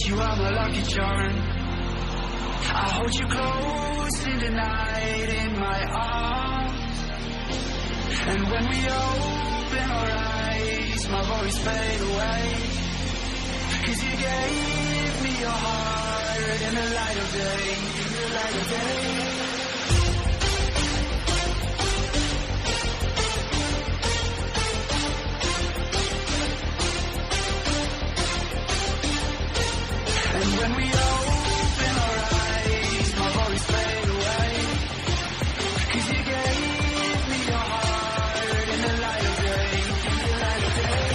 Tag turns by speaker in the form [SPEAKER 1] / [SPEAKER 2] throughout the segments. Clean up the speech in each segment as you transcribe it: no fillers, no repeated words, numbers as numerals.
[SPEAKER 1] you are my lucky charm. I hold you close in the night in my arms. And when we open our eyes, my worries fade away. 'Cause you gave me your heart in the light of day, in the light of day. And when we open our eyes, my worries fade away. 'Cause you gave me your heart in the light of day, in the light of day.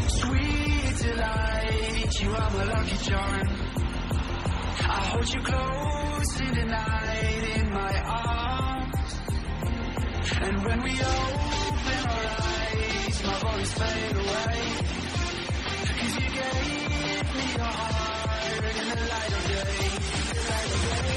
[SPEAKER 1] Sweet delight, you are my lucky charm. I hold you close in the night in my arms. And when we open our eyes, my worries fade away. 'Cause you gave me your heart in the light of day, in the light of day.